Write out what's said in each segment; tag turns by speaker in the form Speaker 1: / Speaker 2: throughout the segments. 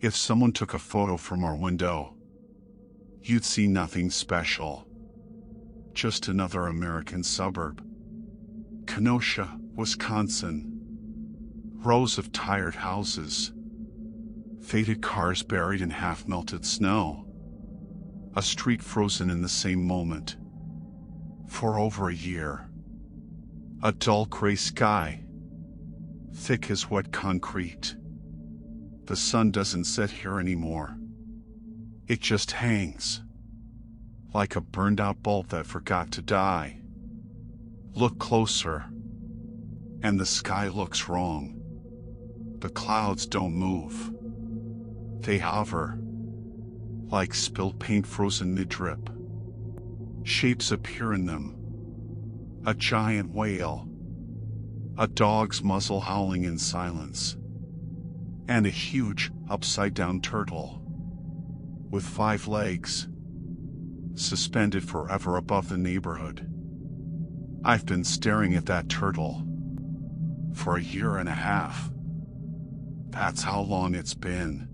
Speaker 1: If someone took a photo from our window, you'd see nothing special. Just another American suburb. Kenosha, Wisconsin. Rows of tired houses. Faded cars buried in half-melted snow. A street frozen in the same moment. For over a year. A dull gray sky. Thick as wet concrete. The sun doesn't set here anymore. It just hangs. Like a burned-out bulb that forgot to die. Look closer. And the sky looks wrong. The clouds don't move. They hover. Like spilled paint frozen mid-drip. Shapes appear in them. A giant whale. A dog's muzzle howling in silence. And a huge, upside-down turtle. With 5 legs. Suspended forever above the neighborhood. I've been staring at that turtle. For a year and a half. That's how long it's been.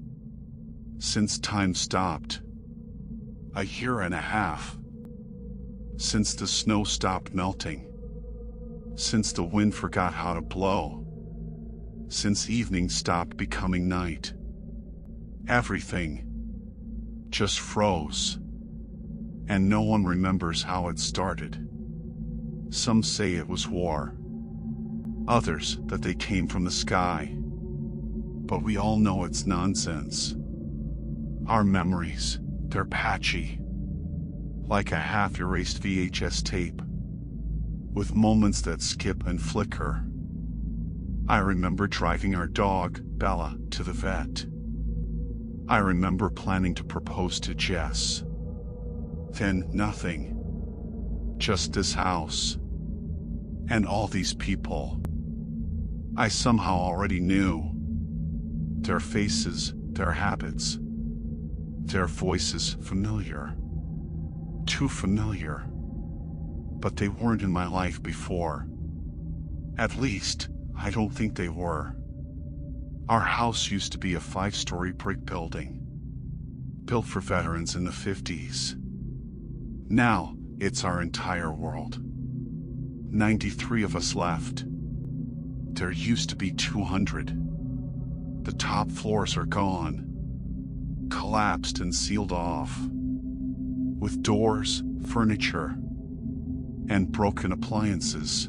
Speaker 1: Since time stopped. A year and a half. Since the snow stopped melting. Since the wind forgot how to blow. Since evening stopped becoming night. Everything just froze. And no one remembers how it started. Some say it was war. Others that they came from the sky. But we all know it's nonsense. Our memories, they're patchy. Like a half-erased VHS tape. With moments that skip and flicker. I remember driving our dog, Bella, to the vet. I remember planning to propose to Jess. Then nothing. Just this house. And all these people. I somehow already knew. Their faces, their habits. Their voices familiar. Too familiar. But they weren't in my life before. At least, I don't think they were. Our house used to be a 5-story brick building. Built for veterans in the 50s. Now, it's our entire world. 93 of us left. There used to be 200. The top floors are gone. Collapsed and sealed off. With doors, furniture, and broken appliances.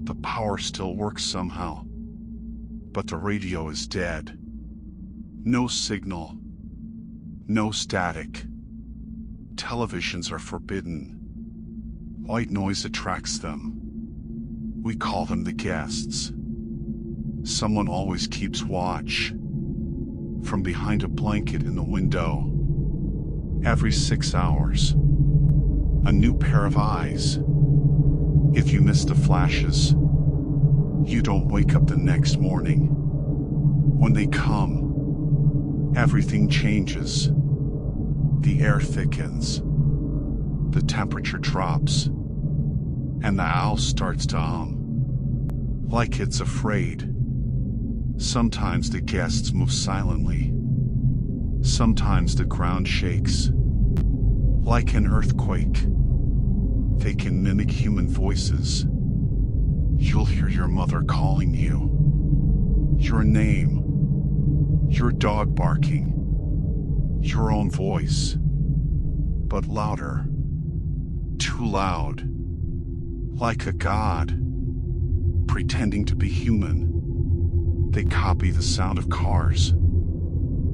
Speaker 1: The power still works somehow. But the radio is dead. No signal. No static. Televisions are forbidden. White noise attracts them. We call them the guests. Someone always keeps watch. From behind a blanket in the window. Every 6 hours. A new pair of eyes. If you miss the flashes, you don't wake up the next morning. When they come, everything changes. The air thickens. The temperature drops. And the owl starts to like it's afraid. Sometimes the guests move silently. Sometimes the ground shakes. Like an earthquake. They can mimic human voices. You'll hear your mother calling you. Your name. Your dog barking. Your own voice. But louder. Too loud. Like a god. Pretending to be human. They copy the sound of cars.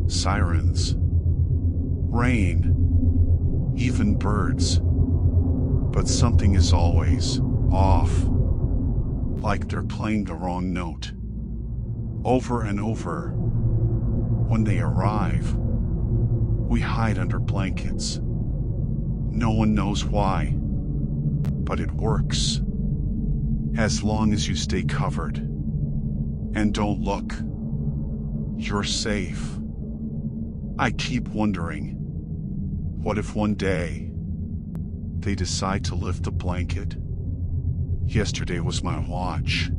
Speaker 1: Sirens. Rain. Even birds. But something is always off. Like they're playing the wrong note. Over and over. When they arrive, we hide under blankets. No one knows why. But it works. As long as you stay covered. And don't look. You're safe. I keep wondering. What if one day they decide to lift the blanket? Yesterday was my watch.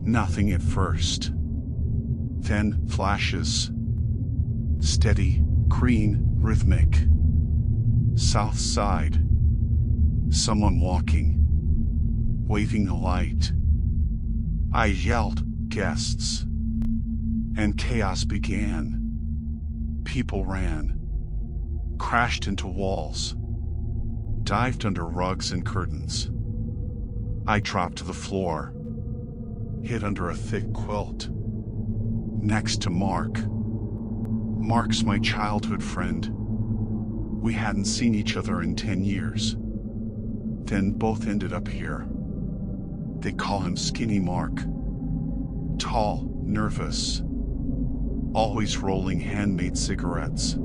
Speaker 1: Nothing at first. Then flashes. Steady, green, rhythmic. South side. Someone walking, waving a light. I yelled, "Guests!" And chaos began. People ran, crashed into walls, dived under rugs and curtains. I dropped to the floor, hid under a thick quilt, next to Mark. Mark's my childhood friend. We hadn't seen each other in 10 years. Then both ended up here. They call him Skinny Mark. Tall, nervous, always rolling handmade cigarettes.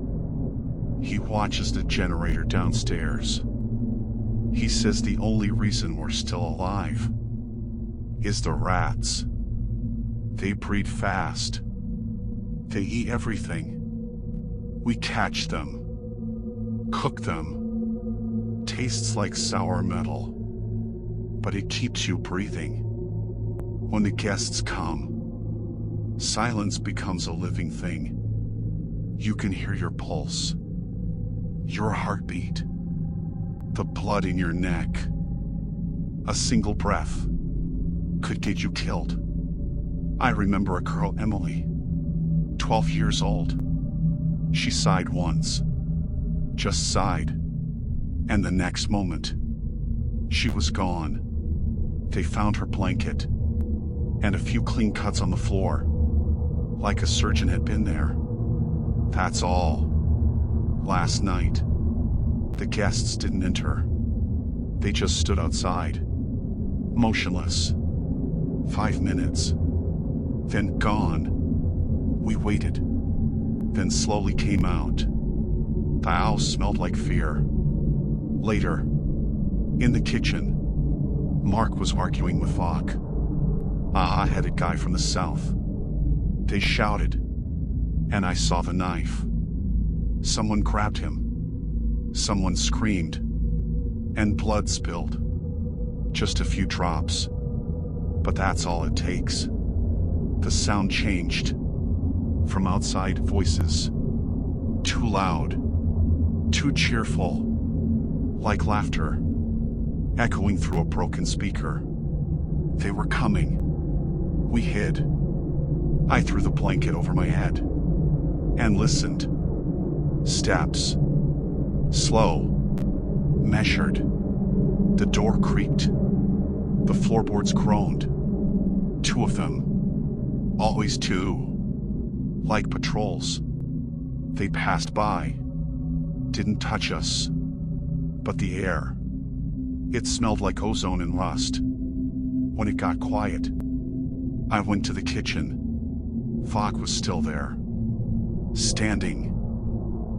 Speaker 1: He watches the generator downstairs. He says the only reason we're still alive is the rats. They breed fast. They eat everything. We catch them, cook them. Tastes like sour metal, but it keeps you breathing. When the guests come, silence becomes a living thing. You can hear your pulse, your heartbeat, the blood in your neck. A single breath could get you killed. I remember a girl, Emily, 12 years old. She sighed once, just sighed, and the next moment, she was gone. They found her blanket and a few clean cuts on the floor, like a surgeon had been there. That's all. Last night, the guests didn't enter. They just stood outside, motionless. 5 minutes, then gone. We waited, then slowly came out. The house smelled like fear. Later, in the kitchen, Mark was arguing with Vok, a hot-headed guy from the south. They shouted, and I saw the knife. Someone grabbed him. Someone screamed, and blood spilled. Just a few drops. But that's all it takes. The sound changed. From outside, voices. Too loud. Too cheerful. Like laughter. Echoing through a broken speaker. They were coming. We hid. I threw the blanket over my head. And listened. Steps. Slow. Measured. The door creaked. The floorboards groaned. 2 of them. Always 2. Like patrols. They passed by. Didn't touch us. But the air. It smelled like ozone and rust. When it got quiet, I went to the kitchen. Vok was still there. Standing.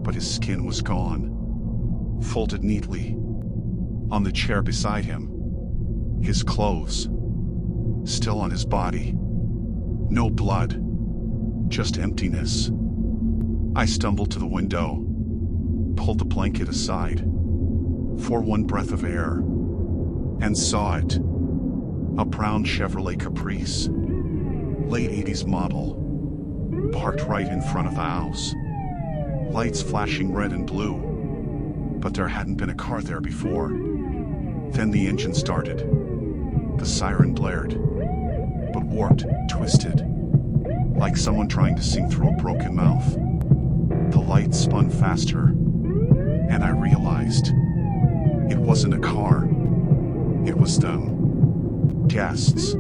Speaker 1: But his skin was gone. Folded neatly. On the chair beside him. His clothes. Still on his body. No blood. Just emptiness. I stumbled to the window. Pulled the blanket aside. For one breath of air. And saw it. A brown Chevrolet Caprice. Late 80s model. Parked right in front of the house. Lights flashing red and blue. But there hadn't been a car there before. Then the engine started. The siren blared. But warped, twisted. Like someone trying to sing through a broken mouth. The lights spun faster. And I realized it wasn't a car. It was them. Guests.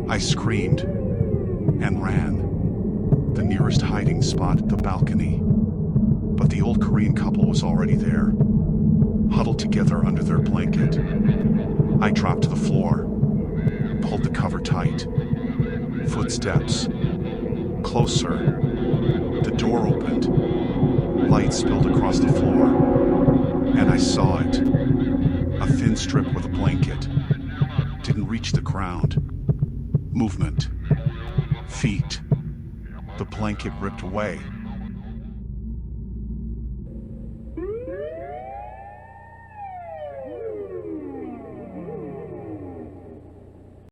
Speaker 1: I screamed and ran. The nearest hiding spot, the balcony. But the old Korean couple was already there, huddled together under their blanket. I dropped to the floor, pulled the cover tight. Footsteps. Closer. The door opened. Light spilled across the floor. And I saw it. A thin strip with a blanket. Didn't reach the ground. Movement. Feet. The blanket ripped away.